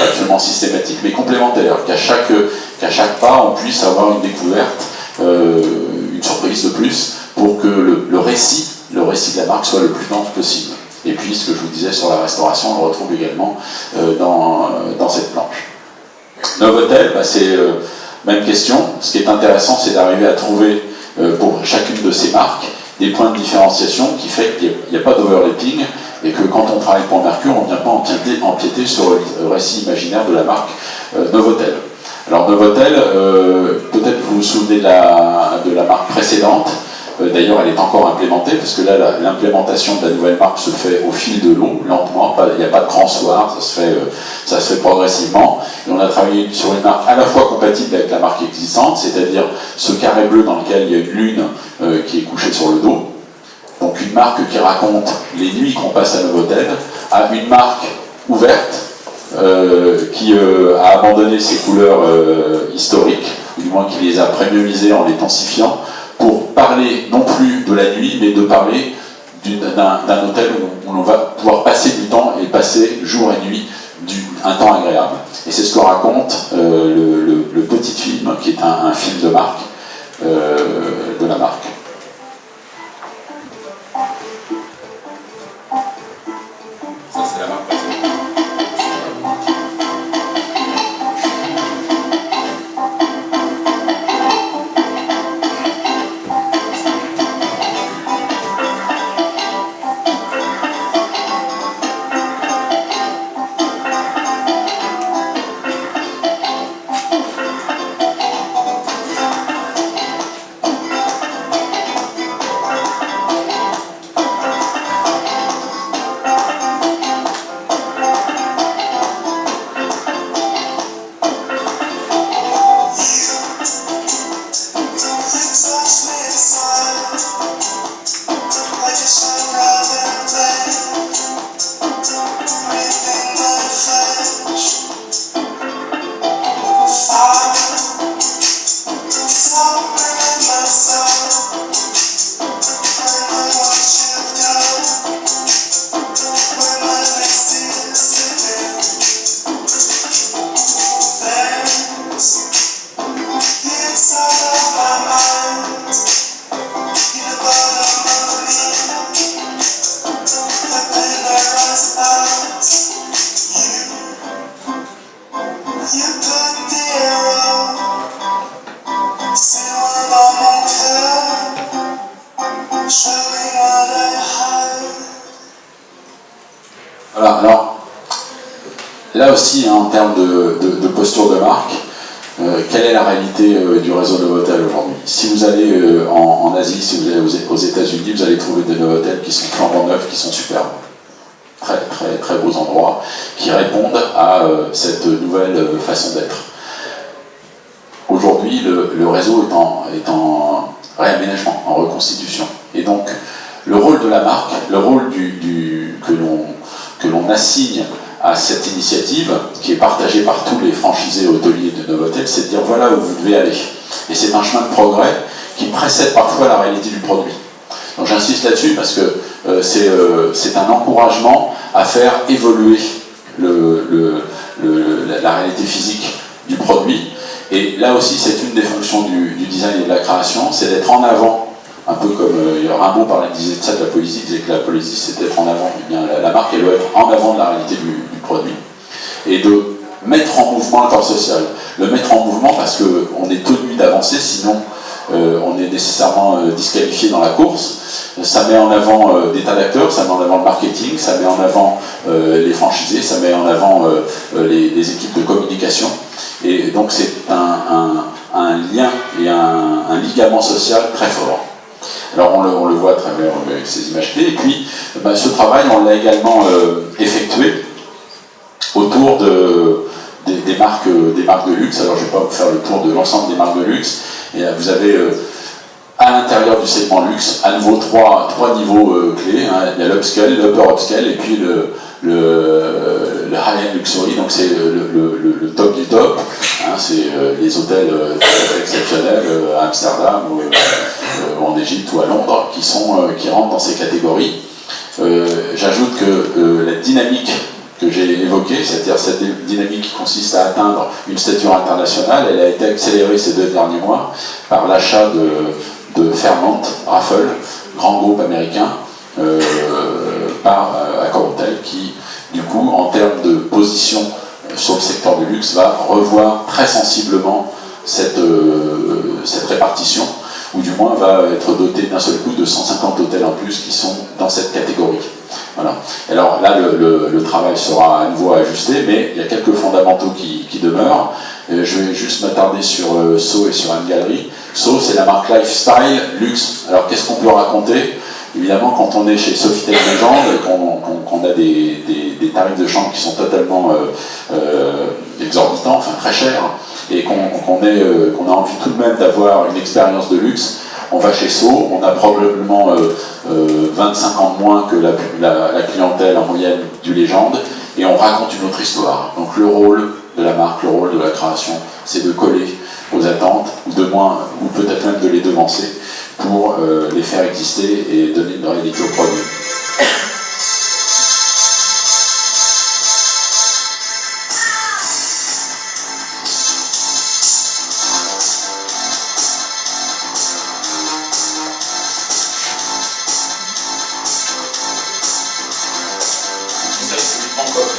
S3: absolument systématique, mais complémentaire, qu'à chaque pas, on puisse avoir une découverte, une surprise de plus, pour que le récit de la marque soit le plus dense possible. Et puis, ce que je vous disais sur la restauration, on le retrouve également dans cette planche. Novotel, c'est même question. Ce qui est intéressant, c'est d'arriver à trouver pour chacune de ces marques des points de différenciation qui fait qu'il n'y a pas d'overlapping et que quand on travaille pour Mercure, on ne vient pas empiéter sur le récit imaginaire de la marque Novotel. Alors Novotel, peut-être vous vous souvenez de la marque précédente, D'ailleurs, elle est encore implémentée, parce que là, l'implémentation de la nouvelle marque se fait au fil de l'eau, lentement, il n'y a pas de grand soir, ça se fait progressivement. Et on a travaillé sur une marque à la fois compatible avec la marque existante, c'est-à-dire ce carré bleu dans lequel il y a une lune qui est couchée sur le dos. Donc une marque qui raconte les nuits qu'on passe à Novotel, à une marque ouverte, qui a abandonné ses couleurs historiques, ou du moins qui les a premiumisées en les densifiant, pour parler non plus de la nuit, mais de parler d'un hôtel où on va pouvoir passer du temps et passer jour et nuit un temps agréable. Et c'est ce que raconte le petit film, qui est un film de marque, de la marque.
S4: Ça, c'est la marque précédente.
S3: Voilà, alors, là aussi, hein, en termes de posture de marque, quelle est la réalité du réseau Novotel aujourd'hui? Si vous allez en Asie, si vous allez aux États-Unis, vous allez trouver des Novotel qui sont flambant neufs, qui sont superbes. Très, très, très beaux endroits qui répondent à cette nouvelle façon d'être. Aujourd'hui, le réseau est en réaménagement, en reconstitution. Et donc, le rôle de la marque, le rôle que l'on assigne à cette initiative, qui est partagée par tous les franchisés hôteliers de Novotel, c'est de dire voilà où vous devez aller. Et c'est un chemin de progrès qui précède parfois la réalité du produit. Donc j'insiste là-dessus parce que c'est un encouragement à faire évoluer la réalité physique du produit. Et là aussi, c'est une des fonctions du design et de la création, c'est d'être en avant. Un peu comme Rimbaud disait de ça de la poésie, il disait que la poésie c'était être en avant. Eh bien, la marque elle doit être en avant de la réalité du produit et de mettre en mouvement le corps social. Le mettre en mouvement parce qu'on est tenu d'avancer, sinon on est nécessairement disqualifié dans la course. Ça met en avant des tas d'acteurs, ça met en avant le marketing, ça met en avant les franchisés, ça met en avant les équipes de communication. Et donc c'est un lien et un ligament social très fort. Alors on le voit à travers ces images clés. Et puis ce travail, on l'a également effectué autour des marques de luxe. Alors je ne vais pas vous faire le tour de l'ensemble des marques de luxe. Et vous avez à l'intérieur du segment luxe, à nouveau trois niveaux clés. Hein. Il y a l'upscale, l'upper upscale et puis le high-end luxury, donc c'est le top du top. Hein. C'est les hôtels exceptionnels à Amsterdam ou en Égypte ou à Londres qui rentrent dans ces catégories. J'ajoute que la dynamique que j'ai évoquée, c'est-à-dire cette dynamique qui consiste à atteindre une stature internationale, elle a été accélérée ces 2 derniers mois par l'achat de Fairmont, Raffles, grand groupe américain, par Accor-Hôtel, qui, du coup, en termes de position sur le secteur du luxe, va revoir très sensiblement cette répartition, ou du moins va être doté d'un seul coup de 150 hôtels en plus qui sont dans cette catégorie. Voilà. Alors là, le travail sera à nouveau ajusté, mais il y a quelques fondamentaux qui demeurent. Je vais juste m'attarder sur SO et sur Anne Galerie. So, c'est la marque lifestyle, luxe. Alors qu'est-ce qu'on peut raconter? Évidemment, quand on est chez Sofitel Legend et qu'on a des tarifs de chambre qui sont totalement exorbitants, enfin très chers, et qu'on a envie tout de même d'avoir une expérience de luxe, on va chez So, on a probablement 25 ans de moins que la clientèle en moyenne du Legend, et on raconte une autre histoire. Donc le rôle de la marque, le rôle de la création, c'est de coller aux attentes, ou peut-être même de les devancer, pour les faire exister et donner une réalité au produit.
S4: Ça, c'est du Bangkok.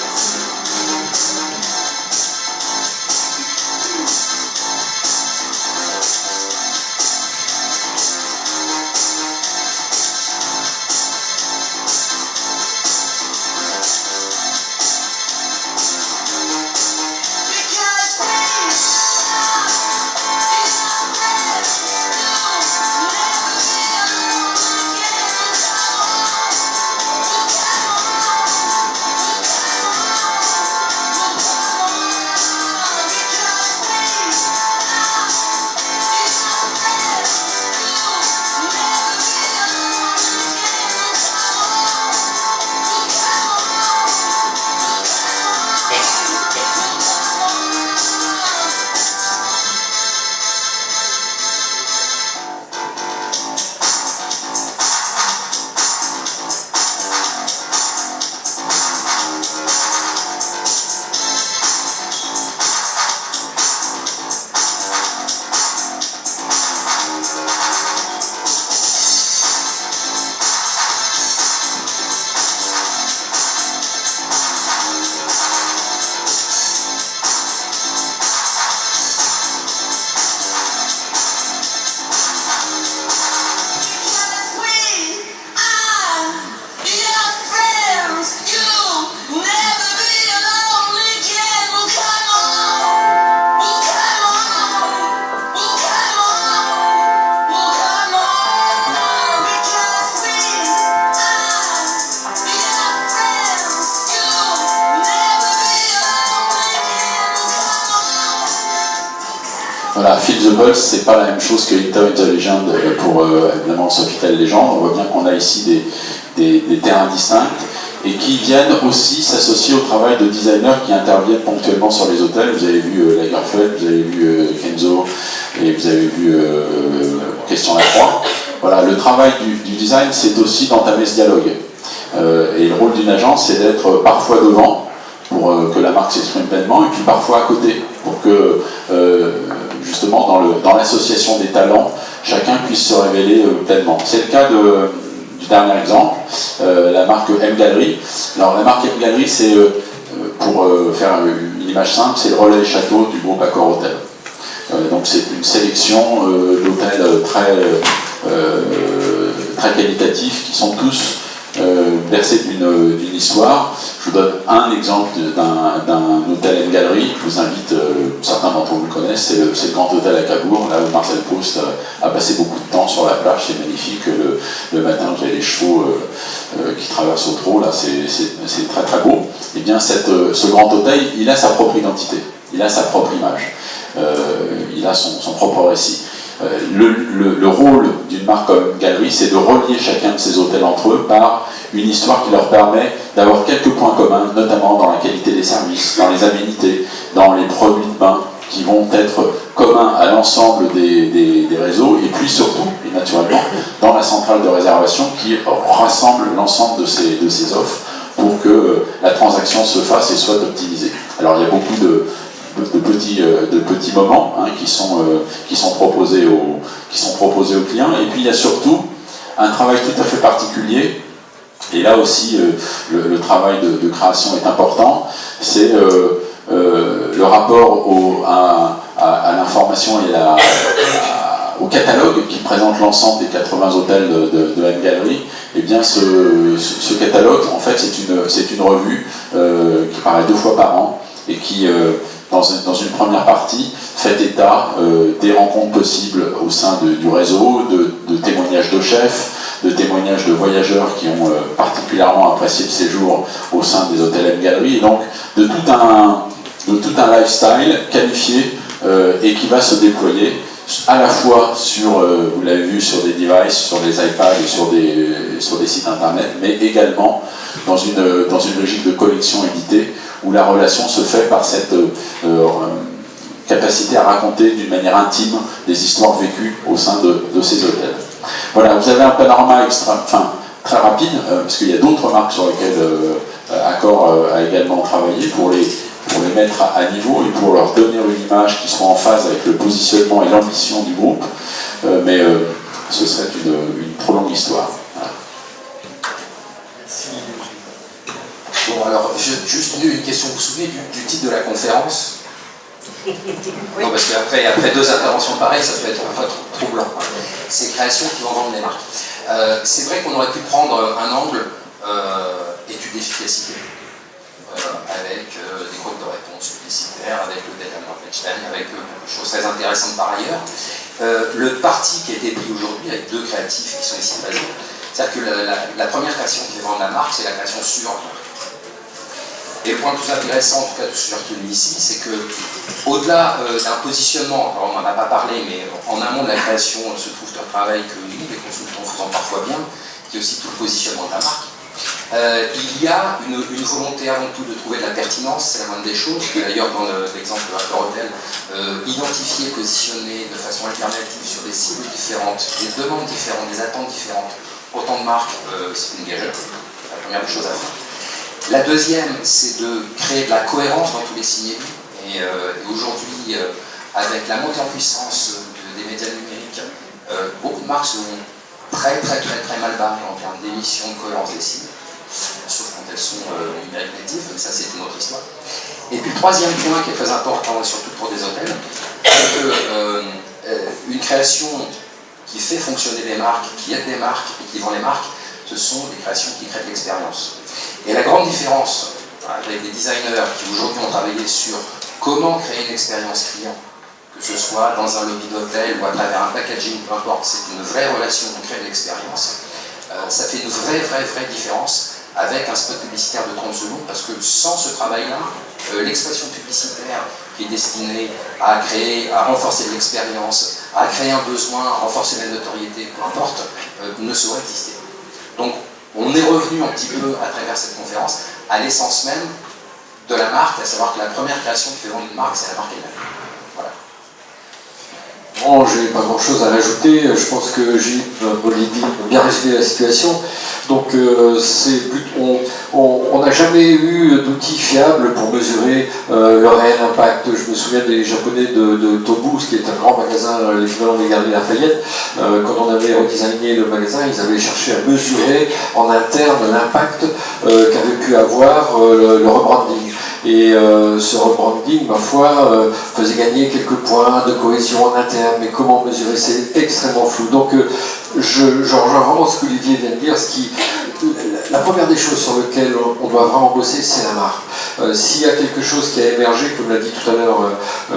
S3: Voilà, Feel the Pulse, c'est pas la même chose que Enter the Legend pour évidemment Sofitel Legend. On voit bien qu'on a ici des terrains distincts et qui viennent aussi s'associer au travail de designers qui interviennent ponctuellement sur les hôtels. Vous avez vu Lagerfeld, vous avez vu Kenzo et vous avez vu Christian Lacroix. Voilà, le travail du design, c'est aussi d'entamer ce dialogue. Et le rôle d'une agence, c'est d'être parfois devant pour que la marque s'exprime pleinement, et puis parfois à côté, pour que justement dans l'association des talents, chacun puisse se révéler pleinement. C'est le cas du dernier exemple, la marque M Gallery. Alors la marque M Gallery, c'est, pour faire une image simple, c'est le relais château du groupe Accor Hotel. Donc c'est une sélection d'hôtels très qualitatifs qui sont tous bercés d'une histoire. Je vous donne un exemple d'un hôtel M Gallery. Je vous invite, certains d'entre vous le connaissent, c'est le Grand Hôtel à Cabourg, là où Marcel Proust a passé beaucoup de temps sur la plage. C'est magnifique. Le matin, vous avez les chevaux qui traversent au trot, là, c'est très très beau. Et bien, ce grand hôtel, il a sa propre identité, il a sa propre image, il a son propre récit. Le rôle d'une marque comme Galerie, c'est de relier chacun de ces hôtels entre eux par une histoire qui leur permet d'avoir quelques points communs, notamment dans la qualité des services, dans les aménités, dans les produits de bain qui vont être communs à l'ensemble des réseaux, et puis surtout, et naturellement, dans la centrale de réservation qui rassemble l'ensemble de ces offres pour que la transaction se fasse et soit optimisée. Alors il y a beaucoup de petits moments qui sont proposés aux clients, et puis il y a surtout un travail tout à fait particulier, et là aussi le travail de création est important, c'est le rapport à l'information et au catalogue qui présente l'ensemble des 80 hôtels de M Gallery. Et bien ce catalogue, en fait, c'est une revue qui paraît 2 fois par an et qui dans une première partie, fait état des rencontres possibles au sein du réseau, de témoignages de chefs, de témoignages de voyageurs qui ont particulièrement apprécié le séjour au sein des hôtels M-Gallery, et donc de tout un lifestyle qualifié et qui va se déployer à la fois sur, vous l'avez vu, sur des devices, sur des iPads et sur des sites internet, mais également dans une logique de collection éditée où la relation se fait par cette capacité à raconter d'une manière intime des histoires vécues au sein de ces hôtels. Voilà, vous avez un panorama très rapide, parce qu'il y a d'autres marques sur lesquelles Accor a également travaillé pour les mettre à niveau et pour leur donner une image qui soit en phase avec le positionnement et l'ambition du groupe, mais ce serait une trop longue histoire. Voilà.
S1: Bon, alors, juste une question, vous vous souvenez du titre de la conférence? Non, parce qu'après 2 interventions pareilles, ça peut être parfois trop blanc. C'est création qui vont vendre les marques. C'est vrai qu'on aurait pu prendre un angle étude d'efficacité, avec des groupes de réponse publicitaires, avec le data management, avec beaucoup de choses très intéressantes par ailleurs. Le parti qui a été pris aujourd'hui avec 2 créatifs qui sont ici présents, c'est-à-dire que la première création qui fait vendre la marque, c'est la création sur la marque. Et le point le plus intéressant, en tout cas, de ce que j'ai retenu ici, c'est que, au-delà d'un positionnement, alors on n'en a pas parlé, mais en amont de la création se trouve un travail que nous, les consultants, faisons parfois bien, qui est aussi tout le positionnement de la marque. Il y a une volonté avant tout de trouver de la pertinence, c'est la moindre des choses. D'ailleurs, dans l'exemple de Accor Hotel, identifier, positionner de façon alternative sur des cibles différentes, des demandes différentes, des attentes différentes, autant de marques, c'est une gageure. C'est la première des choses à faire. La deuxième, c'est de créer de la cohérence dans tous les signés. Et aujourd'hui, avec la montée en puissance des médias numériques, beaucoup de marques sont très mal barrées en termes d'émissions, de cohérence des cibles, sauf quand elles sont numériques natives, mais ça c'est une autre histoire. Et puis le troisième point qui est très important, et surtout pour des hôtels, c'est qu'une création qui fait fonctionner des marques, qui aide des marques et qui vend les marques, ce sont des créations qui créent de l'expérience. Et la grande différence avec des designers qui aujourd'hui ont travaillé sur comment créer une expérience client, que ce soit dans un lobby d'hôtel ou à travers un packaging, peu importe, c'est une vraie relation, on crée de l'expérience, ça fait une vraie différence avec un spot publicitaire de 30 secondes, parce que sans ce travail-là, l'expression publicitaire qui est destinée à créer, à renforcer de l'expérience, à créer un besoin, à renforcer la notoriété, peu importe, ne saurait exister. Donc, on est revenu un petit peu à travers cette conférence à l'essence même de la marque, à savoir que la première création qui fait vendre une marque, c'est la marque elle-même. Voilà.
S2: Bon, je n'ai pas grand-chose à rajouter. Je pense que Gilles, Olivier a bien résumé la situation. Donc, on n'a jamais eu d'outils fiables pour mesurer le réel impact. Je me souviens des Japonais de Tobus, qui est un grand magasin, l'équivalent des Galeries Lafayette. Quand on avait redesigné le magasin, ils avaient cherché à mesurer en interne l'impact qu'avait pu avoir le rebranding. Et ce rebranding, ma foi, faisait gagner quelques points de cohésion en interne, mais comment mesurer, c'est extrêmement flou. Donc je rejoins vraiment ce qu'Olivier vient de dire, la première des choses sur lesquelles on doit vraiment bosser, c'est la marque. S'il y a quelque chose qui a émergé, comme l'a dit tout à l'heure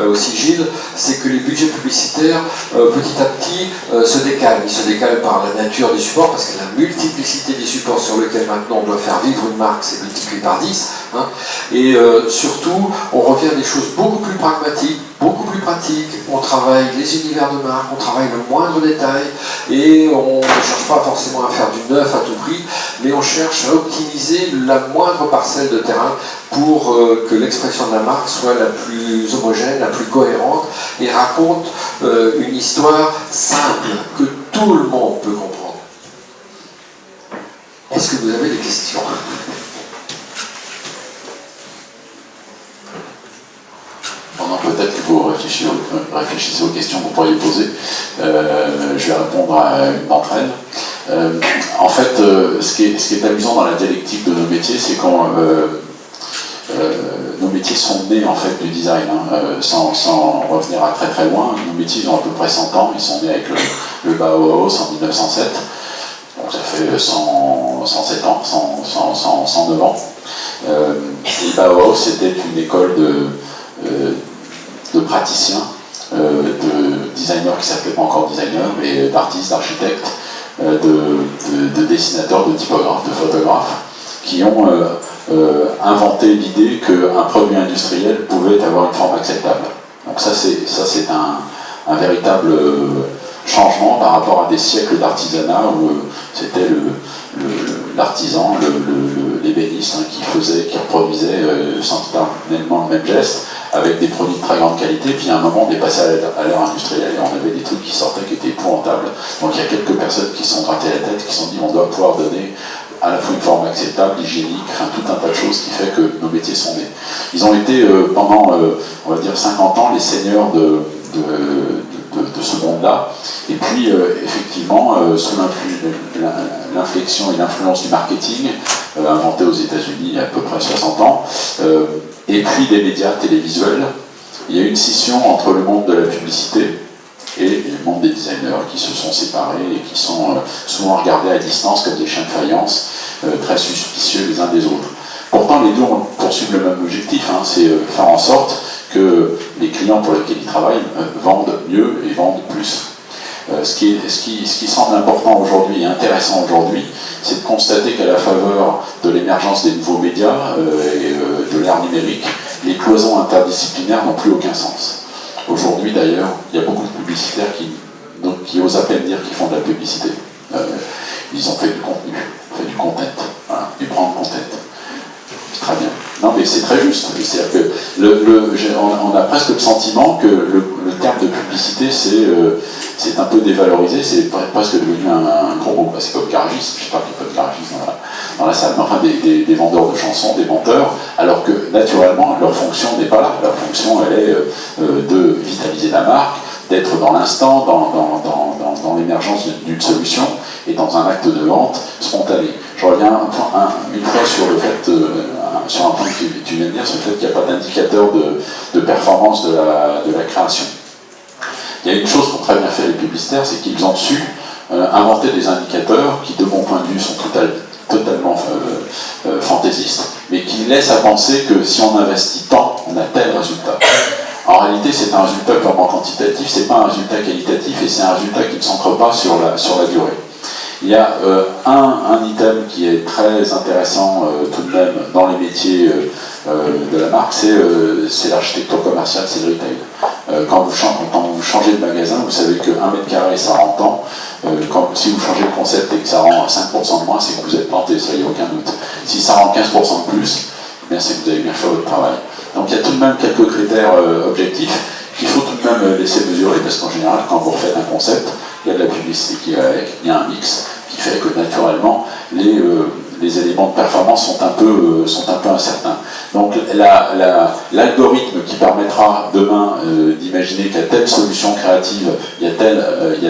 S2: aussi Gilles, c'est que les budgets publicitaires, petit à petit, se décalent. Ils se décalent par la nature des supports, parce que la multiplicité des supports sur lesquels maintenant on doit faire vivre une marque, c'est multiplié par 10. Hein. Et surtout, on revient à des choses beaucoup plus pragmatiques, beaucoup plus pratiques. On travaille les univers de marque, on travaille le moindre détail, et on ne cherche pas forcément à faire du neuf à tout prix, mais on cherche à optimiser la moindre parcelle de terrain pour que l'expression de la marque soit la plus homogène, la plus cohérente, et raconte une histoire simple, que tout le monde peut comprendre. Est-ce que vous avez des questions ?
S3: Pendant peut-être que vous réfléchissez aux questions que vous pourriez poser, je vais répondre à une d'entre elles. En fait, ce qui est amusant dans la dialectique de nos métiers, c'est quand nos métiers sont nés en fait du design, sans revenir à très loin. Nos métiers ils ont à peu près 100 ans, ils sont nés avec le Bauhaus en 1907, donc ça fait 107 ans, 109 ans. Et Bauhaus c'était une école praticiens, de designers qui s'appelaient pas encore designers, mais d'artistes, d'architectes, de dessinateurs, de typographes, de photographes, qui ont inventé l'idée qu'un produit industriel pouvait avoir une forme acceptable. Donc ça c'est un véritable changement par rapport à des siècles d'artisanat où c'était l'artisan, l'ébéniste qui reproduisait sensiblement le même geste avec des produits de très grande qualité. Puis à un moment on est passé à l'ère industrielle et on avait des trucs qui sortaient qui étaient épouvantables. Donc il y a quelques personnes qui se sont gratté la tête, qui se sont dit on doit pouvoir donner à la fois une forme acceptable, hygiénique, enfin tout un tas de choses qui fait que nos métiers sont nés. Ils ont été pendant, on va dire 50 ans, les seigneurs de ce monde-là. Et puis, effectivement, sous l'inflexion et l'influence du marketing, inventé aux États-Unis il y a à peu près 60 ans, et puis des médias télévisuels, il y a eu une scission entre le monde de la publicité et le monde des designers qui se sont séparés et qui sont souvent regardés à distance comme des chiens de faïence, très suspicieux les uns des autres. Pourtant, les deux poursuivent le même objectif, c'est faire en sorte que les clients pour lesquels ils travaillent vendent mieux et vendent plus. Ce qui semble important aujourd'hui et intéressant aujourd'hui, c'est de constater qu'à la faveur de l'émergence des nouveaux médias et de l'ère numérique, les cloisons interdisciplinaires n'ont plus aucun sens. Aujourd'hui d'ailleurs, il y a beaucoup de publicitaires qui osent à peine dire qu'ils font de la publicité. Ils ont fait du contenu, fait du content, voilà, du brand content. Très bien. Non mais c'est très juste. C'est-à-dire que on a presque le sentiment que le terme de publicité c'est un peu dévalorisé, c'est presque devenu un gros mot. C'est comme garagiste, je ne sais pas qu'il n'y a pas de garagiste dans la salle, mais enfin des vendeurs de chansons, des monteurs, alors que naturellement leur fonction n'est pas là. Leur fonction elle est de vitaliser la marque, d'être dans l'instant, dans l'émergence d'une solution et dans un acte de vente spontané. Je reviens une fois sur le fait, sur un point que tu viens de dire, sur le fait qu'il n'y a pas d'indicateur de performance de la création. Il y a une chose qu'ont très bien fait les publicitaires, c'est qu'ils ont su inventer des indicateurs qui, de mon point de vue, sont totalement fantaisistes, mais qui laissent à penser que si on investit tant, on a tel résultat. En réalité, c'est un résultat purement quantitatif, c'est pas un résultat qualitatif, et c'est un résultat qui ne s'ancre pas sur la durée. Il y a un item qui est très intéressant tout de même dans les métiers de la marque, c'est l'architecture commerciale, c'est le retail. Quand vous changez de magasin, vous savez que 1 mètre carré ça rend tant. Si vous changez le concept et que ça rend 5% de moins, c'est que vous êtes planté, ça y a aucun doute. Si ça rend 15% de plus, bien c'est que vous avez bien fait votre travail. Donc il y a tout de même quelques critères objectifs qu'il faut tout de même laisser mesurer, parce qu'en général, quand vous refaites un concept, il y a de la publicité qui va avec, il y a un mix qui fait que naturellement, les éléments de performance sont un peu incertains. Donc l'algorithme qui permettra demain d'imaginer qu'à telle solution créative, il y a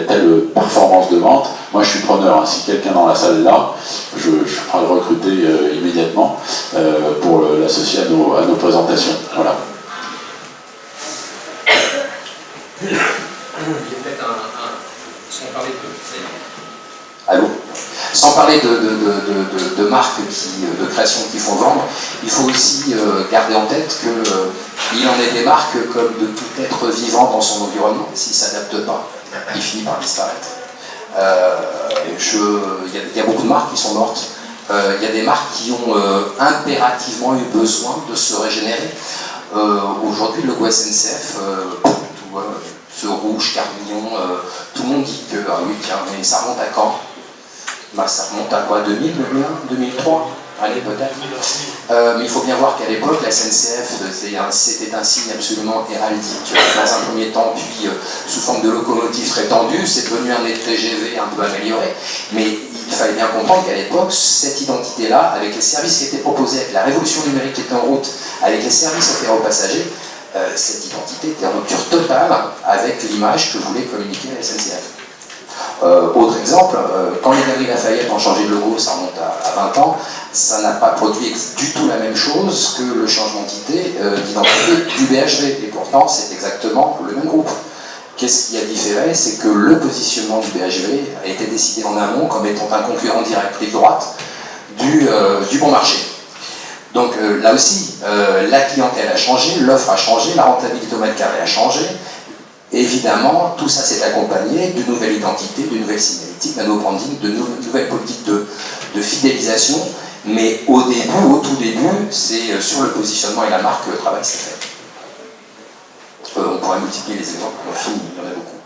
S3: telle performance de vente, moi je suis preneur. Si quelqu'un dans la salle est là, je ferai le recruter immédiatement pour l'associer à nos présentations. Voilà.
S4: Il y a peut-être sans parler
S1: Allô ? Sans parler de marques, de créations qui font vendre, il faut aussi garder en tête qu'il en est des marques comme de tout être vivant dans son environnement. S'il ne s'adapte pas, il finit par disparaître. Il y a beaucoup de marques qui sont mortes. Il y a des marques qui ont impérativement eu besoin de se régénérer. Aujourd'hui, le logo SNCF, ce rouge, carmignon, tout le monde dit que, ah oui, tiens, mais ça remonte à quand ? Ça remonte à quoi, 2000, 2001, 2003 ? Allez, peut-être. Mais il faut bien voir qu'à l'époque, la SNCF, c'était un signe absolument héraldique. Dans un premier temps, puis sous forme de locomotive très tendue, c'est devenu un TGV un peu amélioré. Mais il fallait bien comprendre qu'à l'époque, cette identité-là, avec les services qui étaient proposés, avec la révolution numérique qui était en route, avec les services offerts aux passagers, cette identité était en rupture totale avec l'image que voulait communiquer la SNCF. Autre exemple, quand les Galeries Lafayette ont changé de logo, ça remonte à 20 ans, ça n'a pas produit du tout la même chose que le changement d'identité du BHV, et pourtant c'est exactement le même groupe. Qu'est-ce qui a différé? C'est que le positionnement du BHV a été décidé en amont comme étant un concurrent direct rive droite du bon marché. Donc là aussi, la clientèle a changé, l'offre a changé, la rentabilité au mètre carré a changé. Et évidemment, tout ça s'est accompagné d'une nouvelle identité, d'une nouvelle signalétique, d'un nouveau branding, de nouvelles politiques de fidélisation. Mais au tout début, c'est sur le positionnement et la marque que le travail s'est fait. On pourrait multiplier les exemples, on finit, il y en a beaucoup.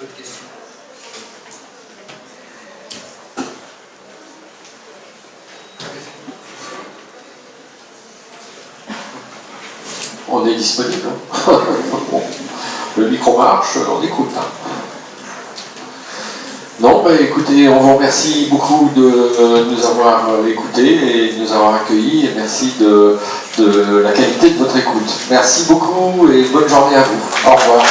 S4: D'autres questions?
S2: On est disponible. Bon. Le micro marche, on écoute. Non, bah écoutez, on vous remercie beaucoup de nous avoir écoutés et de nous avoir accueillis, et merci de la qualité de votre écoute. Merci beaucoup et bonne journée à vous. Au revoir.